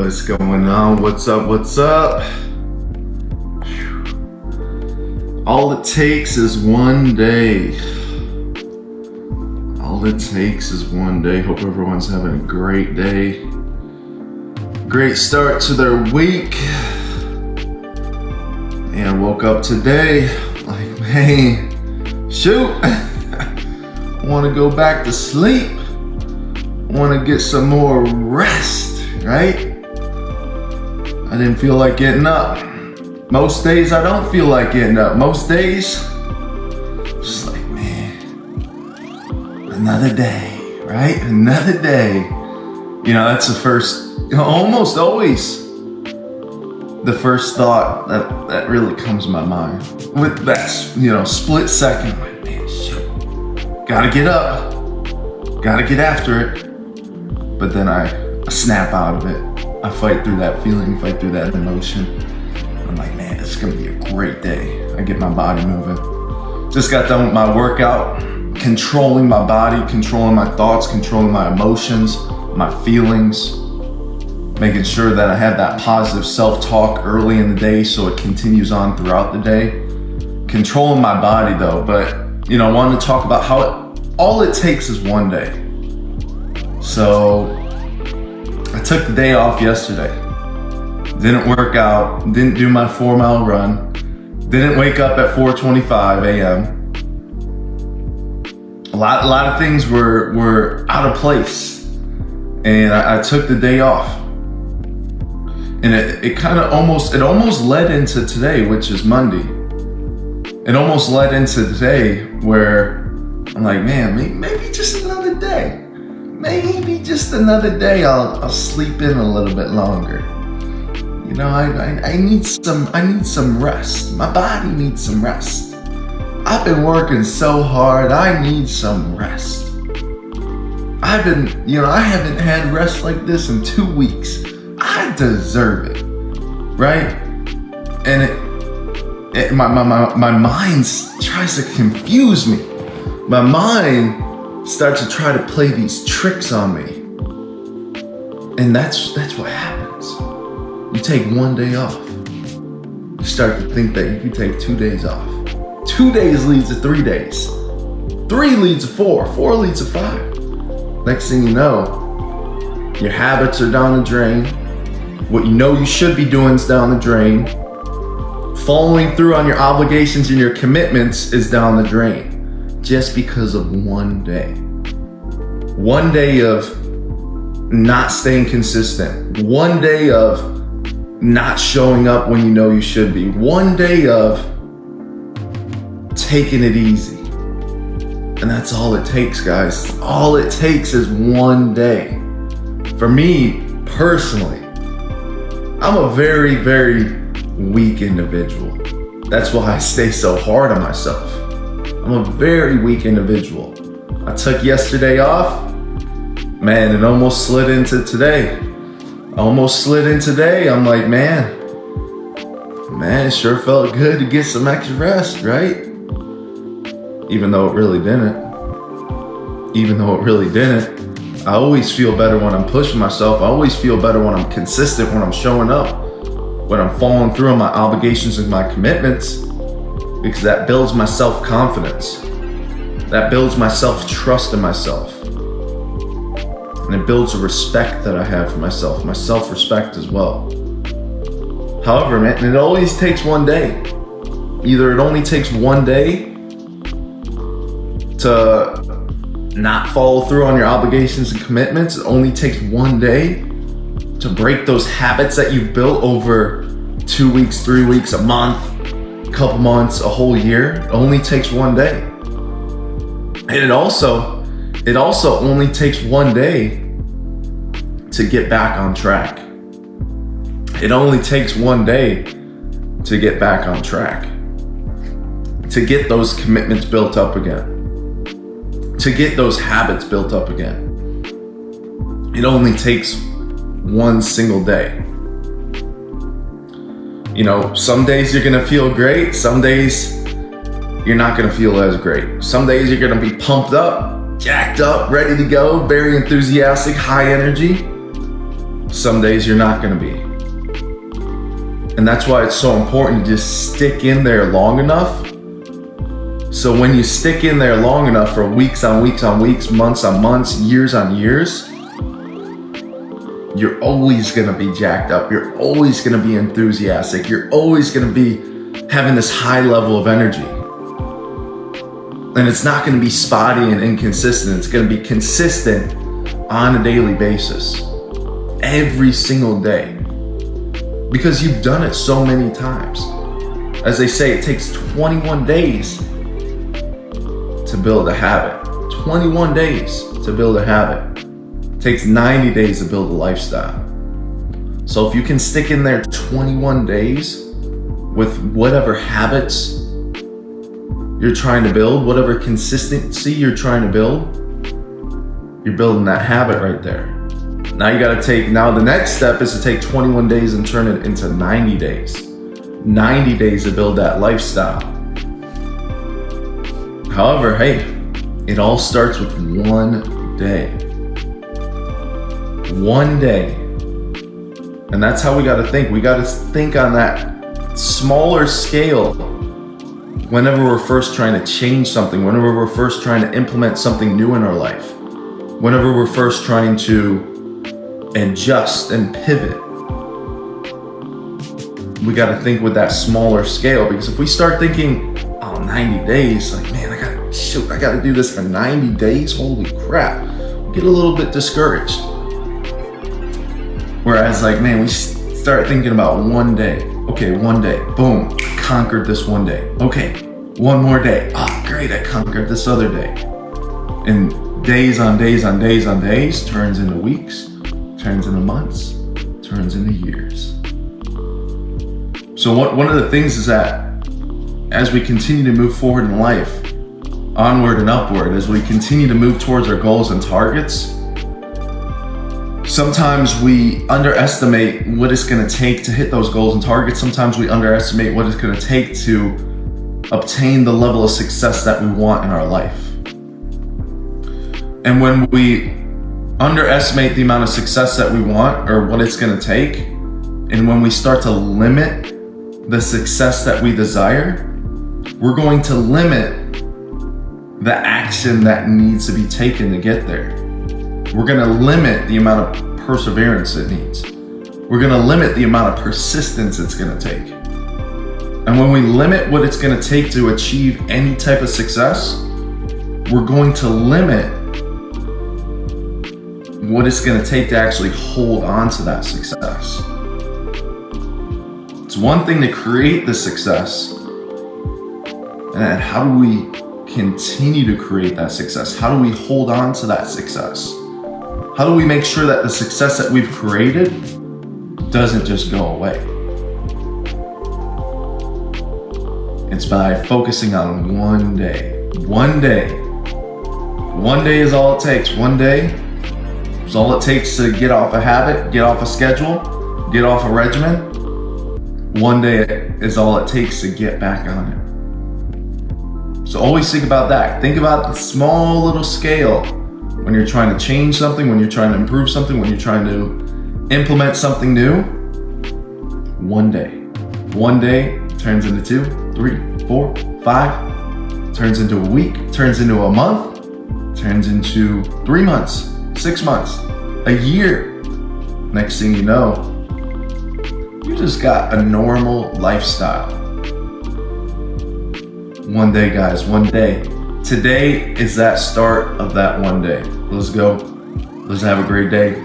What's going on? What's up? What's up? All it takes is one day. All it takes is one day. Hope everyone's having a great day. Great start to their week. And I woke up today like, man, shoot. I want to go back to sleep. I want to get some more rest, right? I didn't feel like getting up. Most days I don't feel like getting up. Most days, just like, man, another day, right? Another day. You know, that's the first, almost always the first thought that really comes to my mind. With that, split second, like, man, shoot, gotta get up, gotta get after it. But then I snap out of it. I fight through that feeling, fight through that emotion. I'm like, man, it's gonna be a great day. I get my body moving. Just got done with my workout, controlling my body, controlling my thoughts, controlling my emotions, my feelings, making sure that I have that positive self-talk early in the day so it continues on throughout the day. Controlling my body though, but I wanted to talk about how all it takes is one day. So I took the day off yesterday. Didn't work out, didn't do my 4-mile run, didn't wake up at 4:25 a.m. A lot of things were out of place. And I took the day off. And it almost led into today, which is Monday. It almost led into today where I'm like, man, maybe just another day. Maybe just another day I'll sleep in a little bit longer. I need some rest. My body needs some rest. I've been working so hard, I need some rest. I haven't had rest like this in 2 weeks. I deserve it, right? And my mind tries to confuse me. My mind starts to try to play these tricks on me. And that's what happens. You take one day off. You start to think that you can take 2 days off. 2 days leads to 3 days. 3 leads to 4. 4 leads to 5. Next thing you know, your habits are down the drain. What you should be doing is down the drain. Following through on your obligations and your commitments is down the drain. Just because of one day. One day of not staying consistent. One day of not showing up when you should be. One day of taking it easy. And that's all it takes, guys. All it takes is one day. For me, personally, I'm a very, very weak individual. That's why I stay so hard on myself. I'm a very weak individual. I took yesterday off. Man, it almost slid into today. I'm like, man, it sure felt good to get some extra rest, right? Even though it really didn't. I always feel better when I'm pushing myself. I always feel better when I'm consistent, when I'm showing up, when I'm following through on my obligations and my commitments, because that builds my self-confidence. That builds my self-trust in myself. And it builds a respect that I have for myself, my self-respect as well. However, man, it always takes one day. Either it only takes one day to not follow through on your obligations and commitments. It only takes one day to break those habits that you've built over 2 weeks, 3 weeks, a month, a couple months, a whole year. It only takes one day. And it also only takes one day to get back on track. It only takes one day to get back on track. To get those commitments built up again. To get those habits built up again. It only takes one single day. Some days you're gonna feel great. Some days you're not gonna feel as great. Some days you're gonna be pumped up, jacked up, ready to go, very enthusiastic, high energy. Some days you're not gonna be. And that's why it's so important to just stick in there long enough. So when you stick in there long enough for weeks on weeks on weeks, months on months, years on years, you're always gonna be jacked up. You're always gonna be enthusiastic. You're always gonna be having this high level of energy. And it's not gonna be spotty and inconsistent. It's gonna be consistent on a daily basis, every single day, because you've done it so many times. As they say, it takes 21 days to build a habit. 21 days to build a habit. It takes 90 days to build a lifestyle. So if you can stick in there 21 days with whatever habits you're trying to build, whatever consistency you're trying to build, you're building that habit right there. Now the next step is to take 21 days and turn it into 90 days. 90 days to build that lifestyle. However, hey, it all starts with one day. One day. And that's how we gotta think. We gotta think on that smaller scale whenever we're first trying to change something, whenever we're first trying to implement something new in our life, whenever we're first trying to adjust and pivot. We gotta think with that smaller scale, because if we start thinking, 90 days, like, man, I gotta do this for 90 days, holy crap, we get a little bit discouraged. Whereas, like, man, we start thinking about one day. Okay, one day, boom, conquered this one day. Okay, one more day. Oh, great, I conquered this other day. And days on days on days on days turns into weeks, turns into months, turns into years. So one of the things is that as we continue to move forward in life, onward and upward, as we continue to move towards our goals and targets, sometimes we underestimate what it's going to take to hit those goals and targets. Sometimes we underestimate what it's going to take to obtain the level of success that we want in our life. And when we underestimate the amount of success that we want or what it's going to take, and when we start to limit the success that we desire, we're going to limit the action that needs to be taken to get there. We're going to limit the amount of perseverance it needs. We're going to limit the amount of persistence it's going to take. And when we limit what it's going to take to achieve any type of success, we're going to limit what it's going to take to actually hold on to that success. It's one thing to create the success, and then how do we continue to create that success? How do we hold on to that success? How do we make sure that the success that we've created doesn't just go away? It's by focusing on one day. One day. One day is all it takes. One day is all it takes to get off a habit, get off a schedule, get off a regimen. One day is all it takes to get back on it. So always think about that. Think about the small little scale when you're trying to change something, when you're trying to improve something, when you're trying to implement something new. One day. One day turns into 2, 3, 4, 5, turns into a week, turns into a month, turns into 3 months, 6 months, a year. Next thing you know, you just got a normal lifestyle. One day, guys, one day. Today is that start of that one day. Let's go. Let's have a great day.